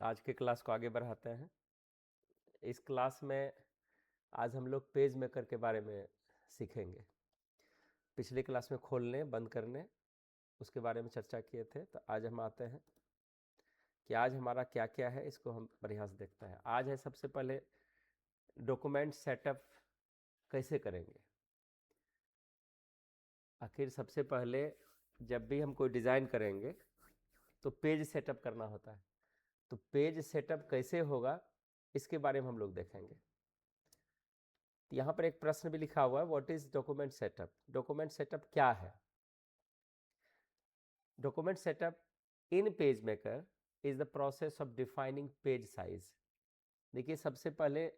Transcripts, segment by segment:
आज के क्लास को आगे बढ़ाते हैं। इस क्लास में आज हम लोग पेज मेकर के बारे में सीखेंगे। पिछली क्लास में खोलने बंद करने उसके बारे में चर्चा किए थे, तो आज हम आते हैं कि आज हमारा क्या क्या है, इसको हम बढ़िया से देखते हैं। आज है सबसे पहले डॉक्यूमेंट सेटअप कैसे करेंगे। आखिर सबसे पहले जब भी हम कोई डिज़ाइन करेंगे तो पेज सेटअप करना होता है, तो पेज सेटअप कैसे होगा इसके बारे में हम लोग देखेंगे। यहाँ पर एक प्रश्न भी लिखा हुआ है, what is document setup. Document setup क्या है? Document setup in page maker is the process of defining page size. देखिए, सबसे पहले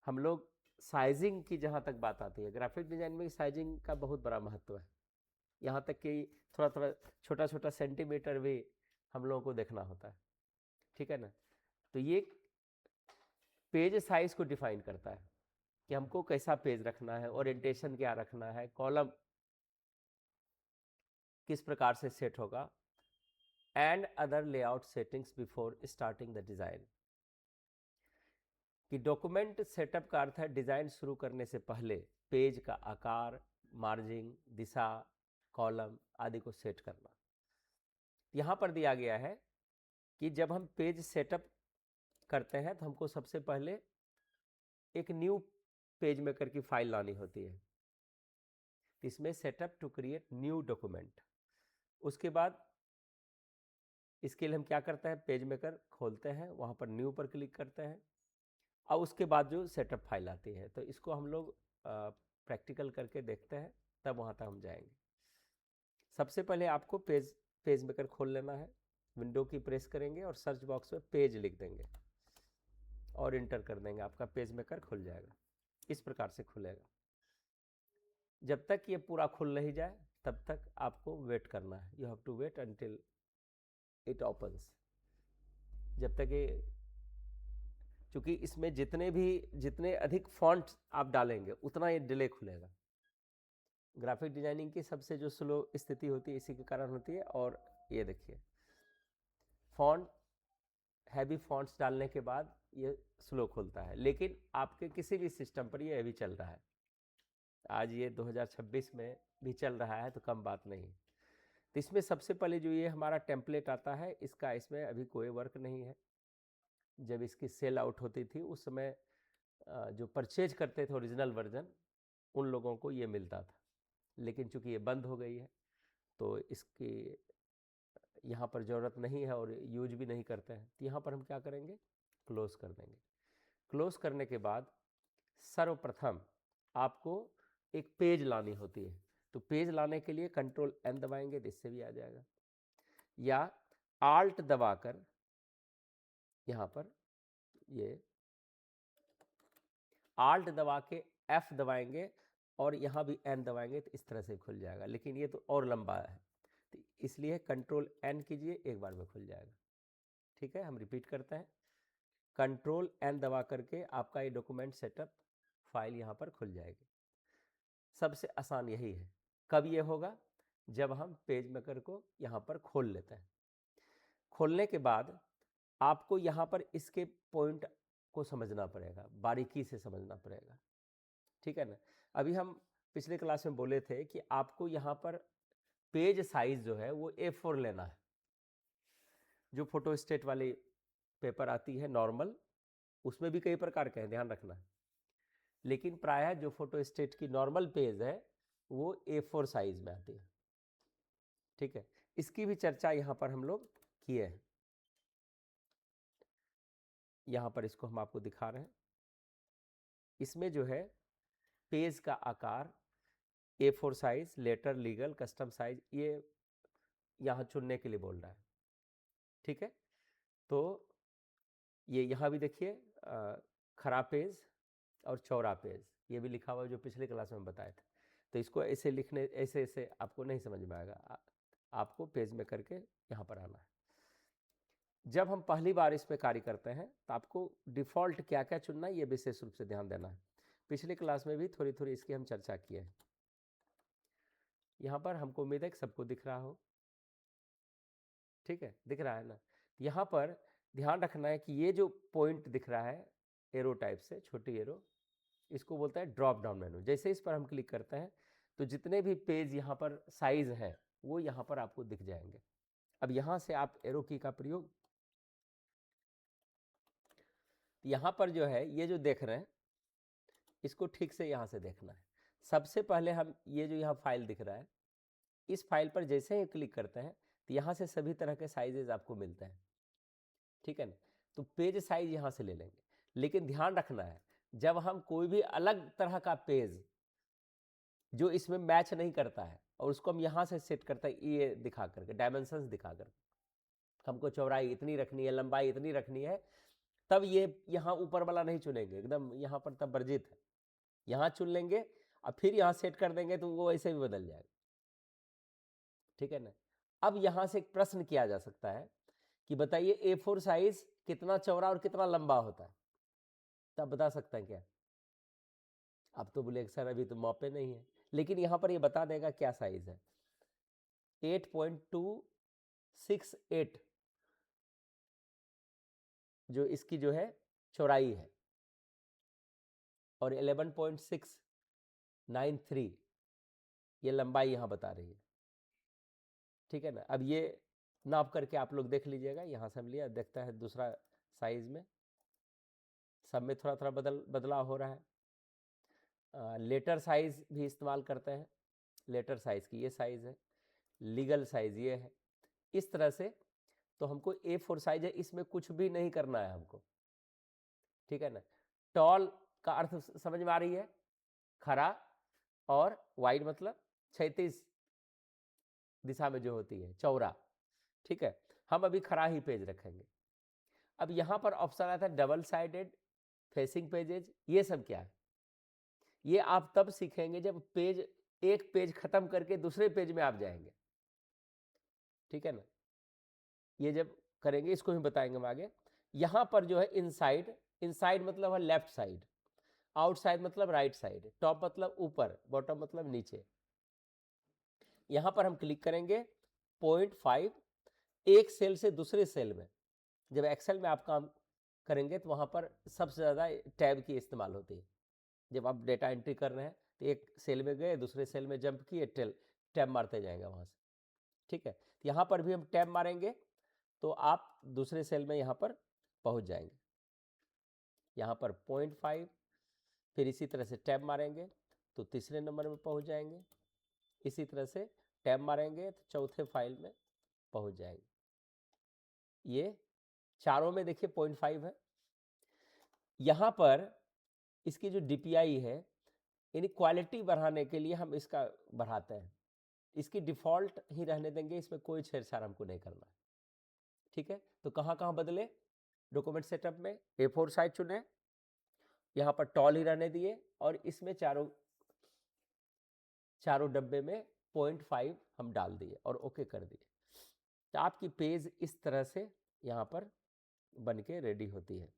हम लोग साइजिंग की जहाँ तक बात आती है, ग्राफिक डिजाइन में साइजिंग का बहुत बड़ा महत्व है। यहाँ तक कि थोड़ा थोड़ा छोटा छोटा सेंटीमीटर भी हम लोगों को देखना होता है, ठीक है ना। तो ये पेज साइज को डिफाइन करता है कि हमको कैसा पेज रखना है, ओरिएंटेशन क्या रखना है, कॉलम किस प्रकार से सेट होगा, and other layout settings before starting the design. कि डॉक्यूमेंट सेटअप का अर्थ है डिज़ाइन शुरू करने से पहले पेज का आकार, मार्जिन, दिशा, कॉलम आदि को सेट करना। यहाँ पर दिया गया है कि जब हम पेज सेटअप करते हैं तो हमको सबसे पहले एक न्यू पेज मेकर की फाइल लानी होती है। इसमें setup to create new document. उसके बाद इसके लिए हम क्या करते हैं, पेज मेकर खोलते हैं, वहाँ पर न्यू पर क्लिक करते हैं और उसके बाद जो सेटअप फाइल आती है, तो इसको हम लोग प्रैक्टिकल करके देखते हैं, तब वहाँ तक हम जाएंगे। सबसे पहले आपको पेज मेकर खोल लेना है। विंडो की प्रेस करेंगे और सर्च बॉक्स में पेज लिख देंगे और इंटर कर देंगे, आपका पेज मेकर खुल जाएगा। इस प्रकार से खुलेगा। जब तक ये पूरा खुल नहीं जाए तब तक आपको वेट करना है। You have to wait until it opens. जब तक ये, क्योंकि इसमें जितने अधिक फॉन्ट आप डालेंगे उतना ये डिले खुलेगा। ग्राफिक डिजाइनिंग की सबसे जो स्लो स्थिति होती है इसी के कारण होती है। और ये देखिए, फॉन्ट हैवी फॉन्ट्स डालने के बाद ये स्लो खुलता है, लेकिन आपके किसी भी सिस्टम पर ये अभी चल रहा है। आज ये 2026 में भी चल रहा है, तो कम बात नहीं। तो इसमें सबसे पहले जो ये हमारा टेम्पलेट आता है, इसमें अभी कोई वर्क नहीं है। जब इसकी सेल आउट होती थी उस समय जो परचेज करते थे ओरिजिनल वर्जन, उन लोगों को ये मिलता था। लेकिन चूंकि ये बंद हो गई है तो इसकी यहाँ पर ज़रूरत नहीं है और यूज भी नहीं करते हैं, तो यहाँ पर हम क्या करेंगे, क्लोज कर देंगे। क्लोज करने के बाद सर्वप्रथम आपको एक पेज लानी होती है। तो पेज लाने के लिए कंट्रोल एन दबाएंगे, जिससे भी आ जाएगा, या आल्ट दबाकर यहाँ पर ये आल्ट दबा के एफ दबाएंगे और यहाँ भी एन दबाएंगे, तो इस तरह से खुल जाएगा। लेकिन ये तो और लंबा है, तो इसलिए कंट्रोल एन कीजिए, एक बार में खुल जाएगा। ठीक है, हम रिपीट करते हैं। कंट्रोल एन दबा करके आपका ये डॉक्यूमेंट सेटअप फाइल यहाँ पर खुल जाएगी। सबसे आसान यही है। कब ये होगा, जब हम पेज मेकर को यहाँ पर खोल लेते हैं। खोलने के बाद आपको यहाँ पर इसके पॉइंट को समझना पड़ेगा, बारीकी से समझना पड़ेगा, ठीक है ना। अभी हम पिछले क्लास में बोले थे कि आपको यहाँ पर पेज साइज जो है वो A4 लेना है। जो फोटो स्टेट वाली पेपर आती है नॉर्मल, उसमें भी कई प्रकार के हैं, ध्यान रखना है। लेकिन प्रायः जो फोटो स्टेट की नॉर्मल पेज है वो A4 साइज में आती है, ठीक है। इसकी भी चर्चा यहाँ पर हम लोग किए हैं। यहाँ पर इसको हम आपको दिखा रहे हैं। इसमें जो है पेज का आकार A4 size, letter, legal, custom size, ये यहाँ चुनने के लिए बोल रहा है, ठीक है। तो ये यहाँ भी देखिए, खरा पेज और चौड़ा पेज, ये भी लिखा हुआ है जो पिछले क्लास में बताए थे। तो इसको ऐसे लिखने, ऐसे ऐसे आपको नहीं समझ में आएगा, आपको पेज में करके यहाँ पर आना है। जब हम पहली बार इस पर कार्य करते हैं तो आपको डिफ़ॉल्ट क्या क्या चुनना है ये विशेष रूप से ध्यान देना है। पिछले क्लास में भी थोड़ी थोड़ी इसकी हम चर्चा किए हैं। यहाँ पर हमको उम्मीद है कि सबको दिख रहा हो, ठीक है, दिख रहा है ना। यहाँ पर ध्यान रखना है कि ये जो पॉइंट दिख रहा है एरो टाइप से, छोटी एरो, इसको बोलता है ड्रॉप डाउन मेनू। जैसे इस पर हम क्लिक करते हैं तो जितने भी पेज यहाँ पर साइज हैं वो यहाँ पर आपको दिख जाएंगे। अब यहाँ से आप एरो की का प्रयोग, यहाँ पर जो है ये जो देख रहे हैं इसको ठीक से यहाँ से देखना है। सबसे पहले हम ये जो यहाँ फाइल दिख रहा है, इस फाइल पर जैसे ही क्लिक करते हैं तो यहाँ से सभी तरह के साइजेज आपको मिलते हैं, ठीक है ना। तो पेज साइज यहाँ से ले लेंगे, लेकिन ध्यान रखना है जब हम कोई भी अलग तरह का पेज जो इसमें मैच नहीं करता है और उसको हम यहाँ से सेट करते हैं, ये दिखा करके डायमेंशंस दिखा कर, हमको चौड़ाई इतनी रखनी है, लंबाई इतनी रखनी है, तब ये यहाँ ऊपर वाला नहीं चुनेंगे, एकदम यहाँ पर तब वर्जित है। यहाँ चुन लेंगे और फिर यहाँ सेट कर देंगे तो वो ऐसे भी बदल जाएगा, ठीक है ना। अब यहाँ से एक प्रश्न किया जा सकता है कि बताइए A4 साइज कितना चौड़ा और कितना लंबा होता है, तब बता सकते हैं क्या? अब तो बोले सर अभी तो मापे नहीं है, लेकिन यहाँ पर ये बता देगा क्या साइज है। 8.268 जो इसकी जो है चौड़ाई है और 11.693 ये लंबाई यहाँ बता रही है, ठीक है ना। अब ये नाप करके आप लोग देख लीजिएगा, यहाँ से हम लिया, देखता है दूसरा साइज में सब में थोड़ा थोड़ा बदलाव हो रहा है। लेटर साइज भी इस्तेमाल करते हैं, लेटर साइज की ये साइज है, लीगल साइज ये है, इस तरह से। तो हमको A4 साइज है, इसमें कुछ भी नहीं करना है हमको, ठीक है ना। टॉल का अर्थ समझ में आ रही है, खड़ा, और वाइड मतलब क्षैतिज दिशा में जो होती है, चौड़ा, ठीक है। हम अभी खड़ा ही पेज रखेंगे। अब यहाँ पर ऑप्शन आता है डबल साइडेड, फेसिंग पेजेज, ये सब क्या है? ये आप तब सीखेंगे जब एक पेज खत्म करके दूसरे पेज में आप जाएंगे, ठीक है ना। ये जब करेंगे इसको ही बताएंगे हम आगे। यहाँ पर जो है इनसाइड, इनसाइड मतलब है लेफ्ट साइड, आउटसाइड मतलब राइट साइड, टॉप मतलब ऊपर, बॉटम मतलब नीचे। यहाँ पर हम क्लिक करेंगे 0.5, एक सेल से दूसरे सेल में, जब एक्सेल में आप काम करेंगे तो वहाँ पर सबसे ज़्यादा टैब की इस्तेमाल होती है। जब आप डेटा एंट्री कर रहे हैं तो एक सेल में गए, दूसरे सेल में जंप किए, टैब मारते जाएगा वहाँ से, ठीक है। यहाँ पर भी हम टैब मारेंगे तो आप दूसरे सेल में यहाँ पर पहुँच जाएंगे। यहाँ पर 0.5, फिर इसी तरह से टैब मारेंगे तो तीसरे नंबर में पहुँच जाएंगे, इसी तरह से टैब मारेंगे तो चौथे फाइल में पहुँच जाएंगे। ये चारों में देखिए 0.5 है। यहाँ पर इसकी जो DPI है, यानी क्वालिटी बढ़ाने के लिए हम इसका बढ़ाते हैं, इसकी डिफ़ॉल्ट ही रहने देंगे, इसमें कोई छेड़छाड़ हमको नहीं करना है, ठीक है। तो कहाँ कहाँ बदले? डॉक्यूमेंट सेटअप में A4 साइज चुने, यहाँ पर टॉल ही रहने दिए, और इसमें चारों डब्बे में 0.5 हम डाल दिए और ओके कर दिए। तो आपकी पेज इस तरह से यहाँ पर बन के रेडी होती है,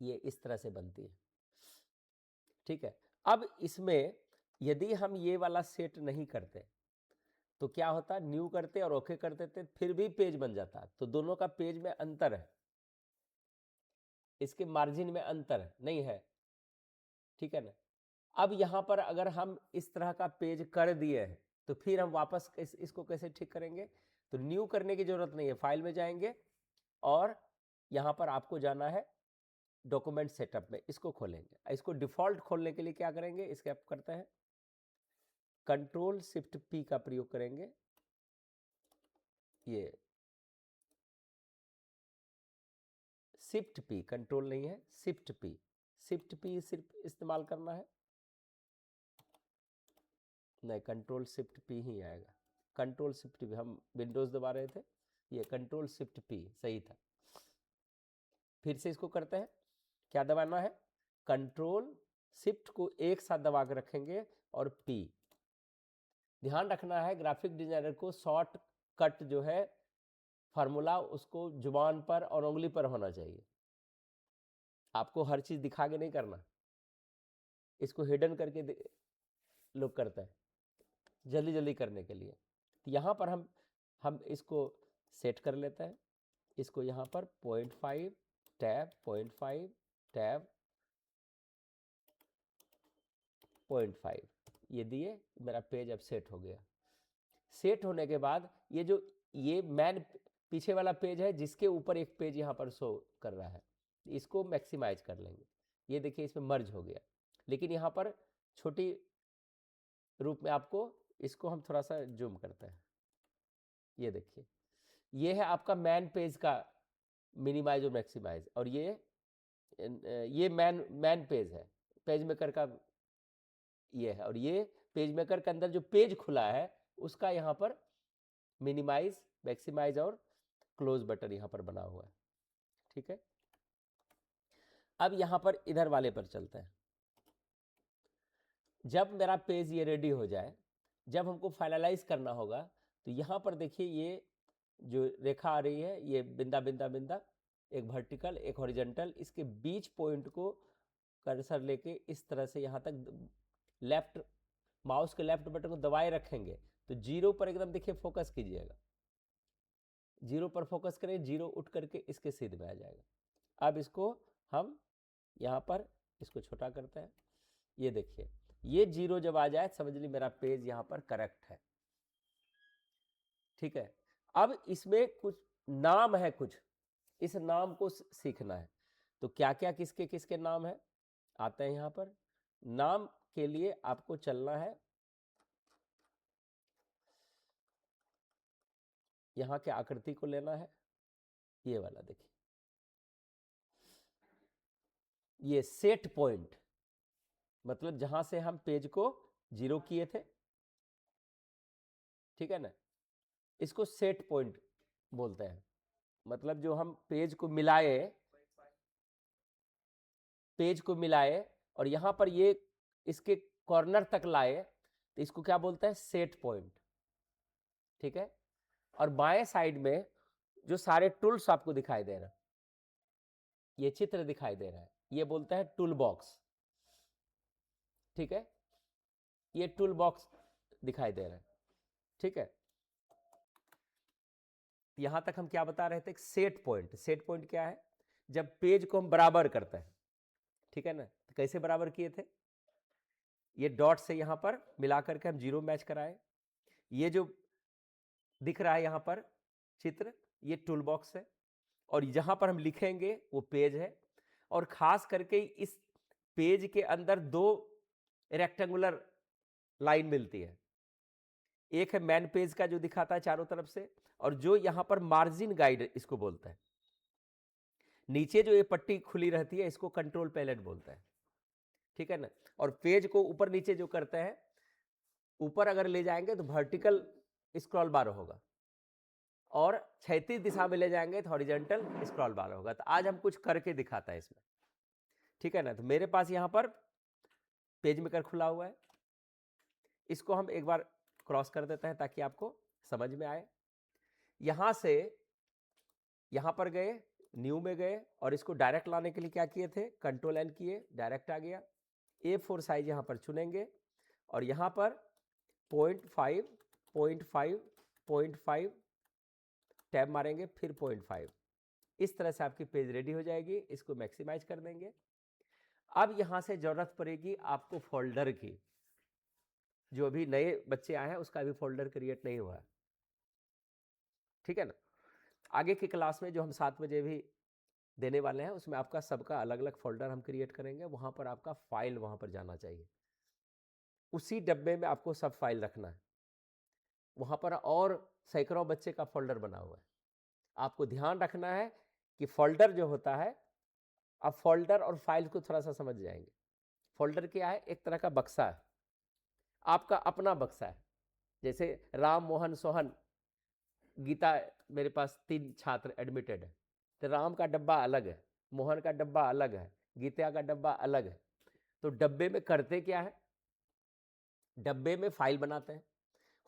ये इस तरह से बनती है, ठीक है। अब इसमें यदि हम ये वाला सेट नहीं करते तो क्या होता, न्यू करते और ओके कर देते फिर भी पेज बन जाता। तो दोनों का पेज में अंतर है, इसके मार्जिन में अंतर नहीं है, ठीक है ना। अब यहाँ पर अगर हम इस तरह का पेज कर दिए हैं तो फिर हम वापस इसको कैसे ठीक करेंगे? तो न्यू करने की जरूरत नहीं है, फाइल में जाएंगे और यहाँ पर आपको जाना है डॉक्यूमेंट सेटअप में, इसको खोलेंगे। इसको डिफॉल्ट खोलने के लिए क्या करेंगे, इसके आप करते हैं Ctrl+Shift+P का प्रयोग करेंगे। ये Shift+P, कंट्रोल नहीं है, Shift+P, Shift+P सिर्फ इस्तेमाल करना है, नहीं Ctrl+Shift+P ही आएगा। Ctrl+Shift+P, हम विंडोज दबा रहे थे, ये Ctrl+Shift+P सही था। फिर से इसको करते हैं, क्या दबाना है? Ctrl+Shift को एक साथ दबा के रखेंगे और P। ध्यान रखना है ग्राफिक डिजाइनर को शॉर्ट कट जो है फार्मूला, उसको जुबान पर और उंगली पर होना चाहिए, आपको हर चीज दिखा के नहीं करना, इसको हिडन करके लोग करते हैं जल्दी जल्दी करने के लिए। तो यहाँ पर हम इसको सेट कर लेते हैं, इसको यहाँ पर 0.5 टैब 0.5 टैब 0.5 ये दिए, मेरा पेज अब सेट हो गया। सेट होने के बाद ये मैन पीछे वाला पेज है जिसके ऊपर एक पेज यहाँ पर शो कर रहा है, इसको मैक्सिमाइज कर लेंगे। ये देखिए इसमें मर्ज हो गया, लेकिन यहाँ पर छोटी रूप में आपको इसको हम थोड़ा सा जूम करते हैं। ये देखिए ये है आपका मैन पेज का मिनिमाइज और मैक्सिमाइज, और ये मैन पेज है, पेज मेकर का ये है, और ये पेज मेकर के अंदर जो पेज खुला है उसका यहाँ पर मिनिमाइज, मैक्सिमाइज और क्लोज बटन यहाँ पर बना हुआ है। ठीक है, अब यहाँ पर इधर वाले पर चलते हैं। जब मेरा पेज ये रेडी हो जाए, जब हमको फाइनलाइज करना होगा, तो यहाँ पर देखिए ये जो रेखा आ रही है, ये बिंदा बिंदा बिंदा, एक वर्टिकल एक हॉरिजॉन्टल, इसके बीच पॉइंट को कर्सर लेके इस तरह से यहाँ तक लेफ्ट माउस के लेफ्ट बटन को दबाए रखेंगे तो 0 पर एकदम देखिए फोकस कीजिएगा, 0 पर फोकस करें, 0 उठ करके इसके सीध में आ जाएगा। अब इसको हम यहाँ पर इसको छोटा करते हैं। ये देखिए ये 0 जब आ जाए समझ ली मेरा पेज यहाँ पर करेक्ट है। ठीक है, अब इसमें कुछ नाम है, कुछ इस नाम को सीखना है। तो क्या क्या किसके किसके नाम है आते हैं यहाँ पर। नाम के लिए आपको चलना है यहाँ के आकृति को लेना है, ये वाला देखिए, ये सेट पॉइंट, मतलब जहां से हम पेज को 0 किए थे, ठीक है ना, इसको सेट पॉइंट बोलते हैं। मतलब जो हम पेज को मिलाए और यहां पर ये इसके कॉर्नर तक लाए, तो इसको क्या बोलते हैं, सेट पॉइंट। ठीक है, और बाएं साइड में जो सारे टूल्स आपको दिखाई दे रहा है, ये चित्र दिखाई दे रहा है, ये बोलता है टूल बॉक्स। ठीक है, ये टूल बॉक्स दिखाई दे रहा है। ठीक है, यहां तक हम क्या बता रहे थे, सेट पॉइंट। सेट पॉइंट क्या है, जब पेज को हम बराबर करते हैं, ठीक है ना, तो कैसे बराबर किए थे, ये डॉट से यहां पर मिलाकर के हम 0 मैच कराए। ये जो दिख रहा है यहां पर चित्र, ये टूल बॉक्स है, और जहां पर हम लिखेंगे वो पेज है। और खास करके इस पेज के अंदर 2 रेक्टेंगुलर लाइन मिलती है, एक है मैन पेज का जो दिखाता है चारों तरफ से, और जो यहां पर मार्जिन गाइड इसको बोलता है। नीचे जो ये पट्टी खुली रहती है इसको कंट्रोल पैलेट बोलता है। ठीक है ना, और पेज को ऊपर नीचे जो करते हैं, ऊपर अगर ले जाएंगे तो वर्टिकल स्क्रॉल बार होगा, और क्षैतिज दिशा में ले जाएंगे तो हॉरिजॉन्टल स्क्रॉल बार होगा। तो आज हम कुछ करके दिखाता है इसमें। ठीक है ना, तो मेरे पास यहां पर पेज मेकर खुला हुआ है, इसको हम एक बार क्रॉस कर देते हैं ताकि आपको समझ में आए। यहां से यहां पर गए, न्यू में गए, और इसको डायरेक्ट लाने के लिए क्या किए थे, कंट्रोल एन किए, डायरेक्ट आ गया। A4 साइज यहां पर चुनेंगे, और यहां पर 0.5 0.5 0.5 टैब मारेंगे, फिर 0.5। इस तरह से आपकी पेज रेडी हो जाएगी। इसको मैक्सिमाइज कर देंगे। अब यहां से जरूरत पड़ेगी आपको फोल्डर की। जो अभी नए बच्चे आए हैं उसका अभी फोल्डर क्रिएट नहीं हुआ है। ठीक है ना, आगे की क्लास में जो हम 7 बजे भी देने वाले हैं उसमें आपका सबका अलग अलग फोल्डर हम क्रिएट करेंगे। वहां पर आपका फाइल वहां पर जाना चाहिए, उसी डब्बे में आपको सब फाइल रखना है। वहां पर और सैकड़ों बच्चे का फोल्डर बना हुआ है। आपको ध्यान रखना है कि फोल्डर जो होता है, आप फोल्डर और फाइल को थोड़ा सा समझ जाएंगे। फोल्डर क्या है, एक तरह का बक्सा है, आपका अपना बक्सा है। जैसे राम मोहन सोहन गीता, मेरे पास 3 छात्र एडमिटेड है, तो राम का डब्बा अलग है, मोहन का डब्बा अलग है, गीता का डब्बा अलग है। तो डब्बे में करते क्या है, डब्बे में फाइल बनाते हैं।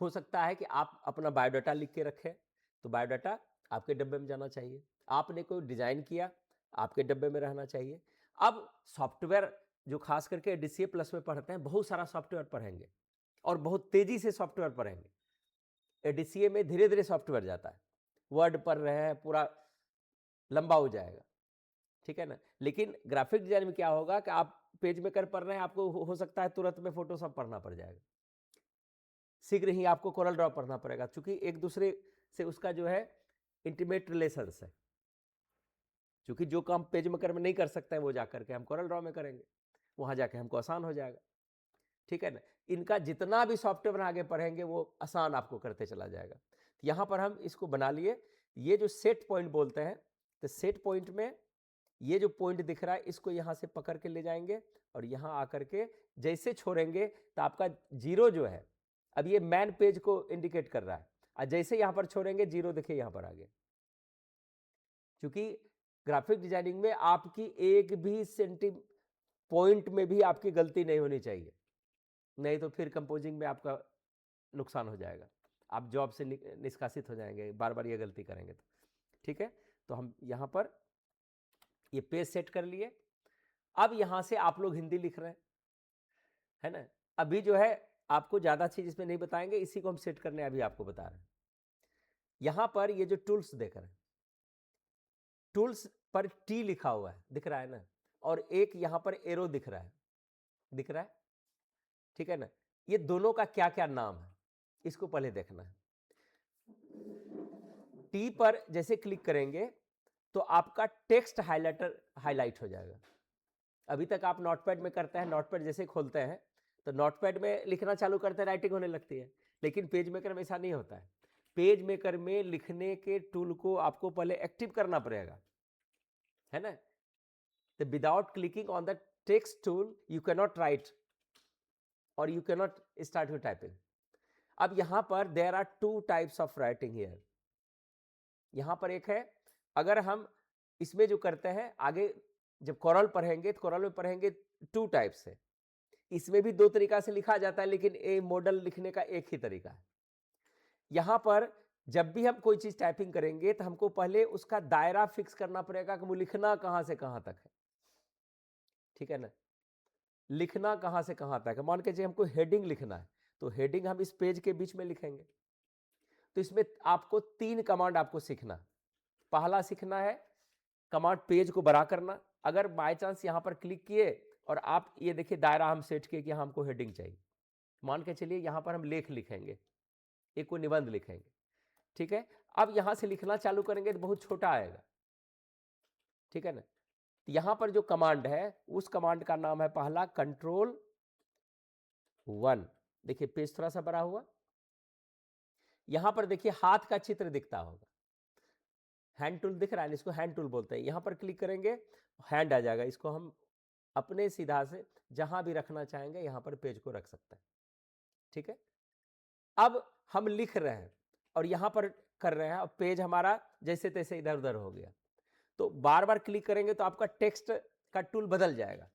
हो सकता है कि आप अपना बायोडाटा लिख के रखें, तो बायोडाटा आपके डब्बे में जाना चाहिए। आपने कोई डिजाइन किया, आपके डब्बे में रहना चाहिए। अब सॉफ्टवेयर जो खास करके DCA प्लस में पढ़ते हैं, बहुत सारा सॉफ्टवेयर पढ़ेंगे और बहुत तेजी से सॉफ्टवेयर पढ़ेंगे। DCA में धीरे धीरे सॉफ्टवेयर जाता है। वर्ड पढ़ रहे हैं, पूरा लंबा हो जाएगा, ठीक है ना। लेकिन ग्राफिक डिजाइन में क्या होगा कि आप पेज मेकर पढ़ रहे हैं, आपको हो सकता है तुरंत में फोटोशॉप पढ़ना पड़ जाएगा, शीघ्र ही आपको कोरल ड्रॉ पढ़ना पड़ेगा, क्योंकि एक दूसरे से उसका जो है इंटीमेट रिलेशंस है। क्योंकि जो काम पेज मेकर में नहीं कर सकते हैं वो जाकर के हम कोरल ड्रॉ में करेंगे, वहां जाके हमको आसान हो जाएगा, ठीक है ना। इनका जितना भी सॉफ्टवेयर आगे पढ़ेंगे वो आसान आपको करते चला जाएगा। तो यहाँ पर हम इसको बना लिए, ये जो सेट पॉइंट बोलते हैं, तो सेट पॉइंट में ये जो पॉइंट दिख रहा है इसको यहाँ से पकड़ के ले जाएंगे और यहाँ आकर के जैसे छोड़ेंगे तो आपका जीरो जो है, अब ये मैन पेज को इंडिकेट कर रहा है, और जैसे यहाँ पर छोड़ेंगे जीरो देखिए यहाँ पर आ गया। क्योंकि ग्राफिक डिजाइनिंग में आपकी एक भी पॉइंट में भी आपकी गलती नहीं होनी चाहिए, नहीं तो फिर कंपोजिंग में आपका नुकसान हो जाएगा, आप जॉब से निष्कासित हो जाएंगे बार बार ये गलती करेंगे तो, ठीक है। तो हम यहाँ पर ये पेज सेट कर लिए। अब यहाँ से आप लोग हिंदी लिख रहे हैं, है ना। अभी जो है आपको ज़्यादा चीज़ इसमें नहीं बताएंगे, इसी को हम सेट करने अभी आपको बता रहे हैं। यहाँ पर ये जो टूल्स देख रहे हैं, टूल्स पर टी लिखा हुआ है, दिख रहा है ना, और एक यहाँ पर एरो दिख रहा है, दिख रहा है, ठीक है ना। ये दोनों का क्या क्या नाम है इसको पहले देखना है। टी पर जैसे क्लिक करेंगे तो आपका टेक्स्ट हाईलाइट हो जाएगा। अभी तक आप नोटपैड में करते हैं, नोटपैड जैसे खोलते हैं तो नोटपैड में लिखना चालू करते हैं, राइटिंग होने लगती है, लेकिन पेज मेकर में ऐसा नहीं होता है। पेज मेकर में लिखने के टूल को आपको पहले एक्टिव करना पड़ेगा, है ना। तो without clicking on the text tool you can not write और you can not start your typing. अब यहां पर there are two types of writing here. यहां पर एक है, अगर हम इसमें जो करते हैं आगे जब कोरल पढ़ेंगे तो कोरल में पढ़ेंगे टू टाइप्स है, इसमें भी दो तरीका से लिखा जाता है, लेकिन ए मॉडल लिखने का एक ही तरीका है। यहां पर जब भी हम कोई चीज टाइपिंग करेंगे तो हमको पहले उसका दायरा फिक्स करना पड़ेगा कि वो लिखना कहां से कहां तक है, ठीक है ना। लिखना कहां से कहां तक है, मान के हमको हेडिंग लिखना है तो हेडिंग हम इस पेज के बीच में लिखेंगे। तो इसमें आपको तीन कमांड आपको सीखना। पहला सीखना है कमांड पेज को बड़ा करना। अगर बाय चांस यहां पर क्लिक किए और आप ये देखिए दायरा हम सेट किए कि हमको हेडिंग चाहिए, मान के चलिए यहां पर हम लेख लिखेंगे, एक को निबंध लिखेंगे, ठीक है। अब यहां से लिखना चालू करेंगे तो बहुत छोटा आएगा, ठीक है ना। तो यहां पर जो कमांड है उस कमांड का नाम है पहला Ctrl+1। देखिए पेज थोड़ा सा बड़ा हुआ, यहां पर देखिए हाथ का चित्र दिखता होगा, हैंड टूल दिख रहा है, इसको हैंड टूल बोलते हैं। यहां पर क्लिक करेंगे हैंड आ जाएगा, इसको हम अपने सीधा से जहां भी रखना चाहेंगे यहां पर पेज को रख सकते हैं, ठीक है। अब हम लिख रहे हैं और यहां पर कर रहे हैं, अब पेज हमारा जैसे तैसे इधर उधर हो गया, तो बार बार क्लिक करेंगे तो आपका टेक्स्ट का टूल बदल जाएगा।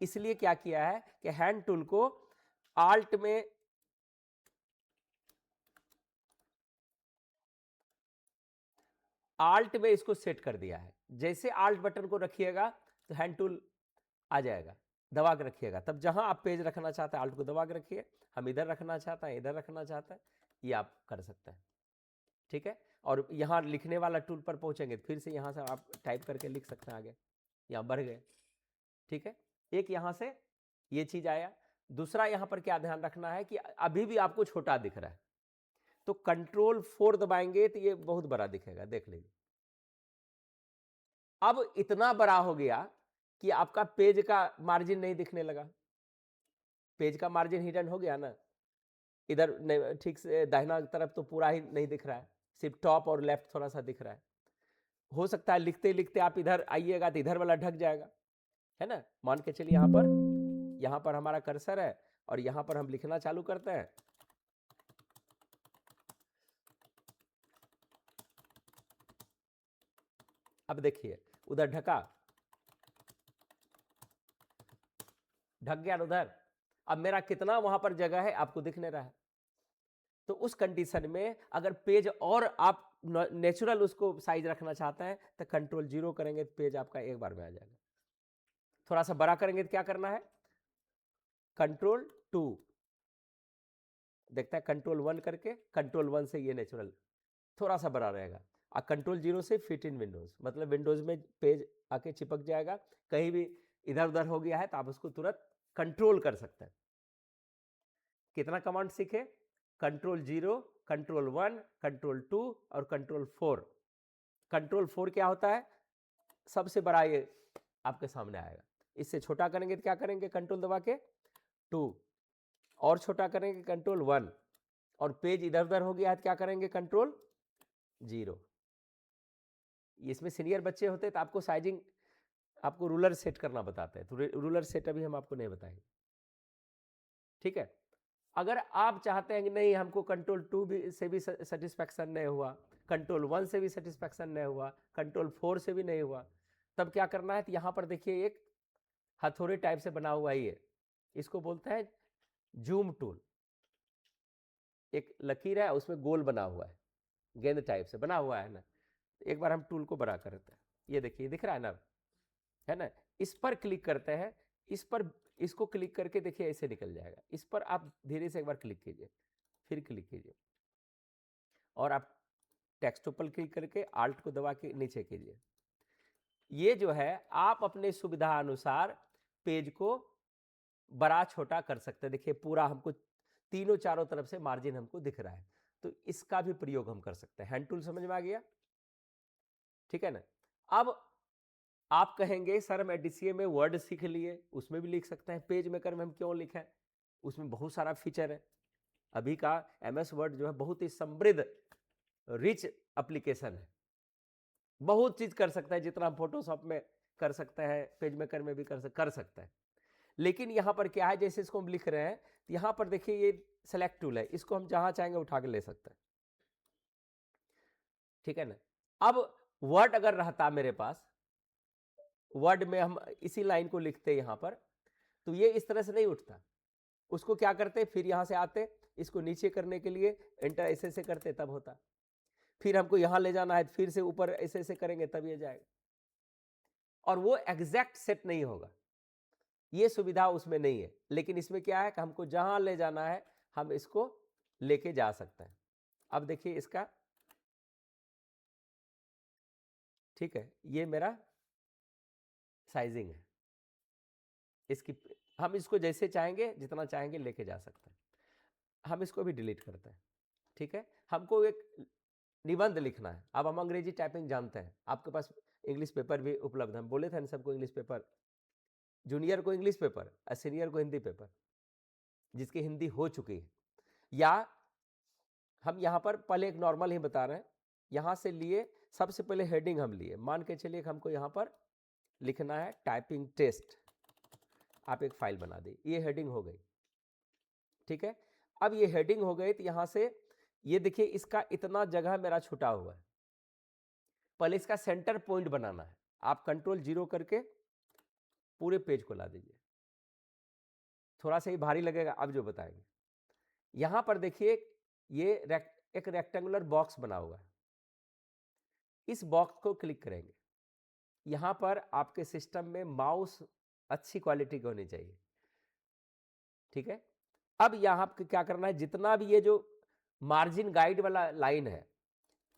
इसलिए क्या किया है कि हैंड टूल को आल्ट में इसको सेट कर दिया है। जैसे आल्ट बटन को रखिएगा तो हैंड टूल आ जाएगा, दबा के रखिएगा, तब जहां आप पेज रखना चाहते हैं आल्ट को दबा के रखिए। हम इधर रखना चाहते हैं, इधर रखना चाहते हैं, ये आप कर सकते हैं, ठीक है। और यहां लिखने वाला टूल पर पहुंचेंगे फिर से यहां से आप टाइप करके लिख सकते हैं, आगे यहां बढ़ गए, ठीक है। एक यहां से ये चीज आया। दूसरा यहां पर क्या ध्यान रखना है कि अभी भी आपको छोटा दिख रहा है, तो Ctrl+4 दबाएंगे तो ये बहुत बड़ा दिखेगा, देख लीजिए। अब इतना बड़ा हो गया कि आपका पेज का मार्जिन नहीं दिखने लगा, पेज का मार्जिन हिडन हो गया ना, इधर ठीक से दाहिना तरफ तो पूरा ही नहीं दिख रहा है, सिर्फ टॉप और लेफ्ट थोड़ा सा दिख रहा है। हो सकता है लिखते लिखते आप इधर आइएगा तो इधर वाला ढक जाएगा, है ना। मान के चलिए यहां पर हमारा कर्सर है और यहां पर हम लिखना चालू करते हैं। अब देखिए उधर ढक गया उधर, अब मेरा कितना वहां पर जगह है आपको दिख नहीं रहा है। तो उस कंडीशन में अगर पेज और आप नेचुरल उसको साइज रखना चाहते हैं तो Ctrl+0 करेंगे तो पेज आपका एक बार में आ जाएगा। थोड़ा सा बड़ा करेंगे तो क्या करना है, Ctrl+2, देखता है Ctrl+1 करके, Ctrl+1 से ये नेचुरल थोड़ा सा बड़ा रहेगा। कंट्रोल 0 से फिट इन विंडोज, मतलब विंडोज में पेज आके चिपक जाएगा, कहीं भी इधर उधर हो गया है तो आप उसको तुरंत कंट्रोल कर सकते हैं। कितना कमांड सीखे? कंट्रोल 0, कंट्रोल 1, कंट्रोल 2 और कंट्रोल 4। कंट्रोल 4 क्या होता है? सबसे बड़ा ये आपके सामने आएगा। इससे छोटा करेंगे तो क्या करेंगे? कंट्रोल दबा के 2, और छोटा करेंगे कंट्रोल 1, और पेज इधर उधर हो गया है तो क्या करेंगे? कंट्रोल 0। इसमें सीनियर बच्चे होते हैं तो आपको साइजिंग, आपको रूलर सेट करना बताते हैं, तो रूलर सेट अभी हम आपको नहीं बताएंगे, ठीक है। अगर आप चाहते हैं कि नहीं हमको कंट्रोल 2 से भी सेटिस्फैक्शन नहीं हुआ, कंट्रोल 1 से भी सेटिस्फैक्शन नहीं हुआ, कंट्रोल 4 से भी नहीं हुआ, तब क्या करना है? तो यहाँ पर देखिए एक हथौड़े टाइप से बना हुआ ही है, इसको बोलते हैं जूम टूल। एक लकीर है उसमें गोल बना हुआ है, गेंद टाइप से बना हुआ है ना। एक बार हम टूल को बड़ा करते हैं, ये देखिए दिख रहा है ना, है ना। इस पर क्लिक करते हैं, इस पर, इसको क्लिक करके देखिए ऐसे निकल जाएगा। इस पर आप धीरे से एक बार क्लिक कीजिए, फिर क्लिक कीजिए, और आप टेक्स्ट पर क्लिक करके आल्ट को दबा के नीचे कीजिए। ये जो है आप अपने सुविधा अनुसार पेज को बड़ा छोटा कर सकते हैं। देखिए पूरा हमको तीनों चारों तरफ से मार्जिन हमको दिख रहा है, तो इसका भी प्रयोग हम कर सकते हैं। हैंड टूल समझ में आ गया, ठीक है ना। अब आप कहेंगे सर हम डीसीए में वर्ड सीख लिए, उसमें भी लिख सकते हैं, पेज मेकर में हम क्यों लिखें? उसमें बहुत सारा फीचर है। अभी का एमएस वर्ड जो है बहुत ही समृद्ध रिच एप्लीकेशन है, बहुत चीज कर सकता है, जितना हम फोटोशॉप में कर सकते हैं पेज मेकर में भी कर सकते हैं। लेकिन यहाँ पर क्या है, जैसे इसको हम लिख रहे हैं, यहाँ पर देखिए ये सेलेक्ट टूल है, इसको हम जहां चाहेंगे उठा के ले सकते हैं, ठीक है ना। अब वर्ड अगर रहता मेरे पास, वर्ड में हम इसी लाइन को लिखते हैं यहाँ पर, तो ये इस तरह से नहीं उठता। उसको क्या करते, फिर यहां से आते, इसको नीचे करने के लिए एंटर ऐसे ऐसे करते तब होता, फिर हमको यहां ले जाना है फिर से ऊपर ऐसे ऐसे करेंगे तब ये जाएगा, और वो एग्जैक्ट सेट नहीं होगा। ये सुविधा उसमें नहीं है, लेकिन इसमें क्या है कि हमको जहां ले जाना है हम इसको लेके जा सकते हैं। अब देखिए इसका, ठीक है, ये मेरा साइजिंग है इसकी, हम इसको जैसे चाहेंगे जितना चाहेंगे लेके जा सकते हैं। हम इसको भी डिलीट करते हैं, ठीक है। हमको एक निबंध लिखना है। अब हम अंग्रेजी टाइपिंग जानते हैं, आपके पास इंग्लिश पेपर भी उपलब्ध है, हम बोले थे ना सबको इंग्लिश पेपर, जूनियर को इंग्लिश पेपर और सीनियर को हिंदी पेपर, जिसकी हिंदी हो चुकी है। या हम यहाँ पर पहले एक नॉर्मल ही बता रहे हैं, यहाँ से लिए सबसे पहले हेडिंग हम लिए, मान के चलिए कि हमको यहाँ पर लिखना है टाइपिंग टेस्ट, आप एक फाइल बना दी, ये हेडिंग हो गई, ठीक है। अब ये हेडिंग हो गई तो यहाँ से ये देखिए इसका इतना जगह मेरा छुटा हुआ है, पहले इसका सेंटर पॉइंट बनाना है। आप कंट्रोल 0 करके पूरे पेज को ला दीजिए, थोड़ा सा ही भारी लगेगा, अब जो बताएंगे। यहां पर देखिए ये एक रेक्टेंगुलर बॉक्स बना हुआ है, इस बॉक्स को क्लिक करेंगे। यहां पर आपके सिस्टम में माउस अच्छी क्वालिटी की होनी चाहिए, ठीक है। अब यहां पर क्या करना है, जितना भी ये जो मार्जिन गाइड वाला लाइन है,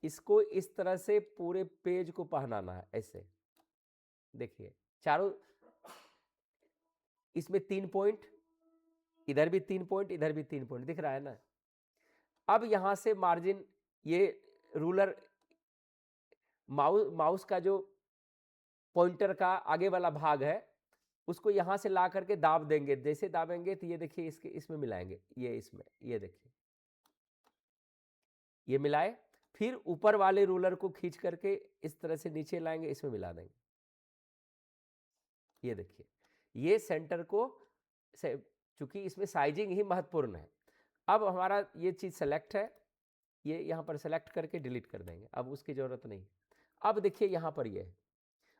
इसको इस तरह से पूरे पेज को पहनाना है ऐसे। देखिए चारों, इसमें 3 पॉइंट, इधर भी 3 पॉइंट, इधर भी 3 पॉइंट दिख रहा है ना। अब यहां से मार्जिन, ये रूलर माउस का जो पॉइंटर का आगे वाला भाग है, उसको यहां से ला करके दाब देंगे, जैसे दाबेंगे तो ये देखिए इसके इसमें मिलाएंगे, ये इसमें, ये देखिए ये मिलाए, फिर ऊपर वाले रूलर को खींच करके इस तरह से नीचे लाएंगे, इसमें मिला देंगे। ये देखिए ये सेंटर को, चूंकि इसमें साइजिंग ही महत्वपूर्ण है। अब हमारा ये चीज सेलेक्ट है, ये यहां पर सेलेक्ट करके डिलीट कर देंगे, अब उसकी जरूरत नहीं। अब देखिए यहां पर ये है,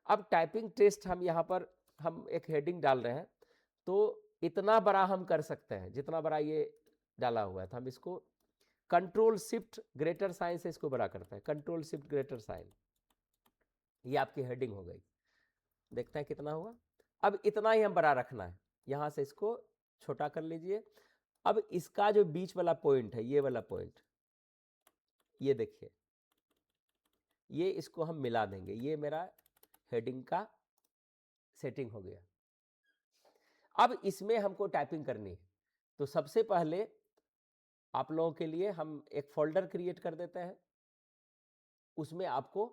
अब टाइपिंग टेस्ट हम यहां पर हम एक हेडिंग डाल रहे हैं, तो इतना बड़ा हम कर सकते हैं, जितना बड़ा ये डाला हुआ है, तो हम इसको कंट्रोल शिफ्ट ग्रेटर साइन से इसको बड़ा करते हैं, कंट्रोल शिफ्ट ग्रेटर साइन, ये आपकी हेडिंग हो गई। देखते हैं कितना हुआ। अब इतना ही हम बड़ा रखना है, यहां से इसको छोटा कर लीजिए। अब इसका जो बीच वाला पॉइंट है, ये वाला पॉइंट, ये देखिए ये इसको हम मिला देंगे, ये मेरा हेडिंग का सेटिंग हो गया। अब इसमें हमको टाइपिंग करनी है, तो सबसे पहले आप लोगों के लिए हम एक फोल्डर क्रिएट कर देते हैं, उसमें आपको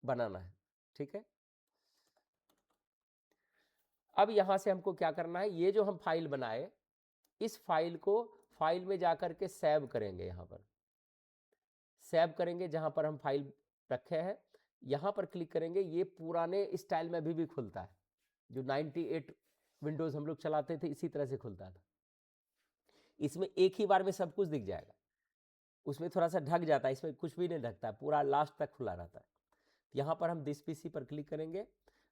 बनाना है, ठीक है। अब यहां से हमको क्या करना है, ये जो हम फाइल बनाए, इस फाइल को फाइल में जाकर के सेव करेंगे, यहां पर सेव करेंगे, जहां पर हम फाइल रखे हैं यहां पर क्लिक करेंगे। ये पुराने स्टाइल में अभी भी खुलता है, जो 98 विंडोज हम लोग चलाते थे इसी तरह से खुलता था। इसमें एक ही बार में सब कुछ दिख जाएगा, उसमें थोड़ा सा ढक जाता है, इसमें कुछ भी नहीं ढकता, पूरा लास्ट तक खुला रहता है। यहाँ पर हम दिस पीसी पर क्लिक करेंगे।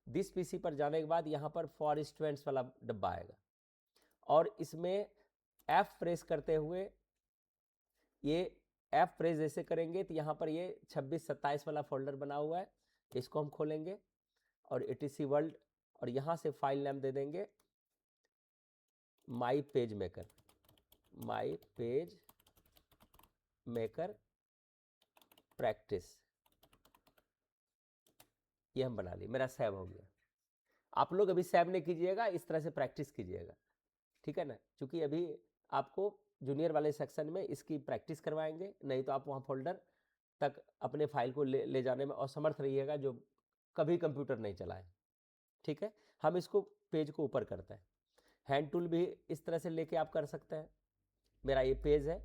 दिस पीसी पर जाने के बाद यहाँ पर फॉर स्टूडेंट्स वाला डब्बा आएगा, और इसमें F प्रेस करते हुए, ये F प्रेस जैसे करेंगे तो यहाँ पर ये 26-27 वाला फोल्डर बना हुआ है, इसको हम खोलेंगे और etc वर्ल्ड, और यहाँ से फाइल नाम दे देंगे my page maker, my page maker practice, ये हम बना लिए, मेरा सेव हो गया। आप लोग अभी सेव नहीं कीजिएगा, इस तरह से प्रैक्टिस कीजिएगा, ठीक है ना, क्योंकि अभी आपको जूनियर वाले सेक्शन में इसकी प्रैक्टिस करवाएंगे, नहीं तो आप वहाँ फोल्डर तक अपने फाइल को ले जाने में असमर्थ रहिएगा, जो कभी कंप्यूटर नहीं चलाए, ठीक है। हम इसको पेज को ऊपर करते हैं, हैंड टूल भी इस तरह से लेके आप कर सकते हैं। मेरा ये पेज है।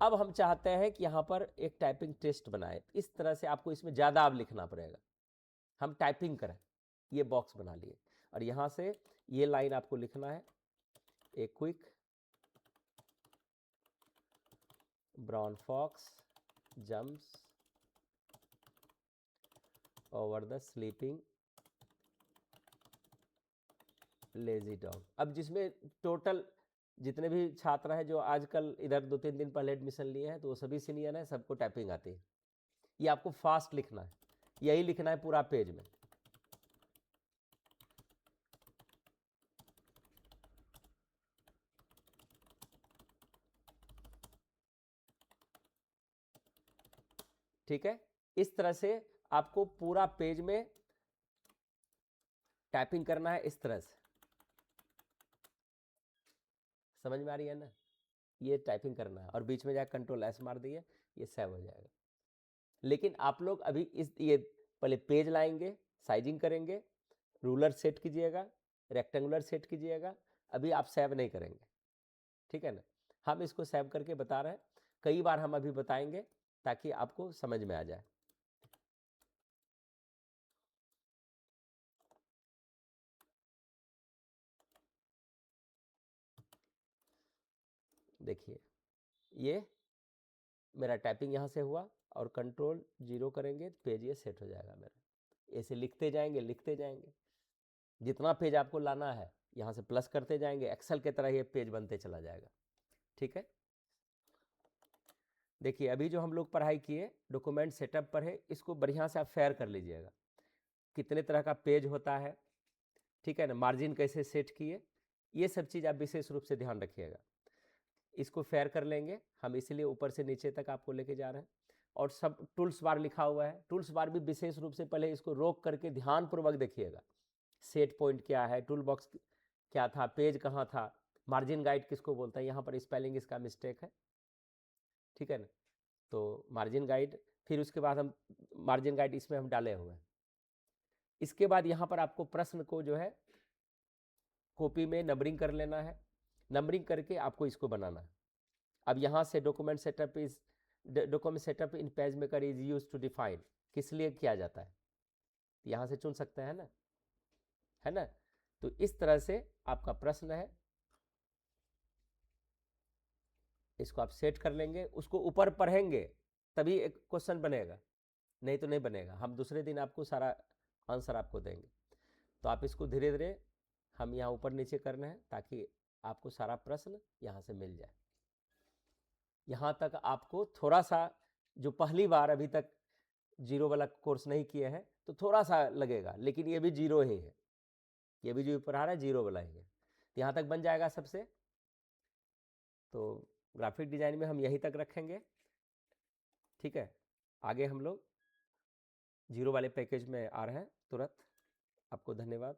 अब हम चाहते हैं कि यहाँ पर एक टाइपिंग टेस्ट बनाए, इस तरह से आपको इसमें ज़्यादा अब लिखना पड़ेगा, हम टाइपिंग करें, ये बॉक्स बना लिए, और यहाँ से ये लाइन आपको लिखना है, a quick brown fox jumps over the sleeping lazy dog. अब जिसमें टोटल जितने भी छात्र हैं जो आजकल इधर 2-3 दिन पहले एडमिशन लिए हैं, तो वो सभी सीनियर हैं, सबको टाइपिंग आती है। ये आपको फास्ट लिखना है, यही लिखना है पूरा पेज में। ठीक है, इस तरह से आपको पूरा पेज में टाइपिंग करना है, इस तरह से। समझ में आ रही है ना, ये टाइपिंग करना है, और बीच में जाकर Ctrl+S मार दिए, ये सेव हो जाएगा। लेकिन आप लोग अभी ये पहले पेज लाएंगे, साइजिंग करेंगे, रूलर सेट कीजिएगा, रेक्टेंगुलर सेट कीजिएगा, अभी आप सेव नहीं करेंगे, ठीक है ना। हम इसको सेव करके बता रहे हैं, कई बार हम अभी बताएंगे ताकि आपको समझ में आ जाए। देखिए, ये मेरा टाइपिंग यहाँ से हुआ, और Ctrl+0 करेंगे तो पेज ये सेट हो जाएगा मेरा। ऐसे लिखते जाएंगे लिखते जाएंगे, जितना पेज आपको लाना है यहाँ से प्लस करते जाएंगे, एक्सेल की तरह ये पेज बनते चला जाएगा, ठीक है। देखिए, अभी जो हम लोग पढ़ाई किए डॉक्यूमेंट सेटअप पर है, इसको बढ़िया से आप फेयर कर लीजिएगा, कितने तरह का पेज होता है, ठीक है ना, मार्जिन कैसे सेट किए, ये सब चीज़ आप विशेष रूप से ध्यान रखिएगा। इसको फेयर कर लेंगे हम, इसलिए ऊपर से नीचे तक आपको लेके जा रहे हैं। और सब टूल्स बार लिखा हुआ है, टूल्स बार भी विशेष रूप से पहले इसको रोक करके ध्यानपूर्वक देखिएगा। सेट पॉइंट क्या है, टूल बॉक्स क्या था, पेज कहाँ था, मार्जिन गाइड किसको बोलते हैं, यहाँ पर स्पेलिंग इसका मिस्टेक है, ठीक है ना। तो मार्जिन गाइड, फिर उसके बाद हम मार्जिन गाइड इसमें हम डाले हुए हैं। इसके बाद यहाँ पर आपको प्रश्न को जो है कॉपी में नंबरिंग कर लेना है, नंबरिंग करके आपको इसको बनाना है। अब यहाँ से document setup in page maker is use to define, किस लिए किया जाता है, यहाँ से चुन सकते हैं ना, है ना। तो इस तरह से आपका प्रश्न है, इसको आप सेट कर लेंगे, उसको ऊपर पढ़ेंगे तभी एक क्वेश्चन बनेगा, नहीं तो नहीं बनेगा। हम दूसरे दिन आपको सारा आंसर आपको देंगे, तो आप इसको धीरे धीरे हम यहाँ ऊपर नीचे करना है, ताकि आपको सारा प्रश्न यहाँ से मिल जाए। यहाँ तक आपको थोड़ा सा, जो पहली बार अभी तक जीरो वाला कोर्स नहीं किए हैं, तो थोड़ा सा लगेगा, लेकिन ये भी जीरो ही है, ये भी जो पढ़ा रहा है जीरो वाला ही है। तो यहाँ तक बन जाएगा सबसे। तो ग्राफिक डिजाइन में हम यहीं तक रखेंगे, ठीक है। आगे हम लोग जीरो वाले पैकेज में आ रहा है तुरंत। आपको धन्यवाद।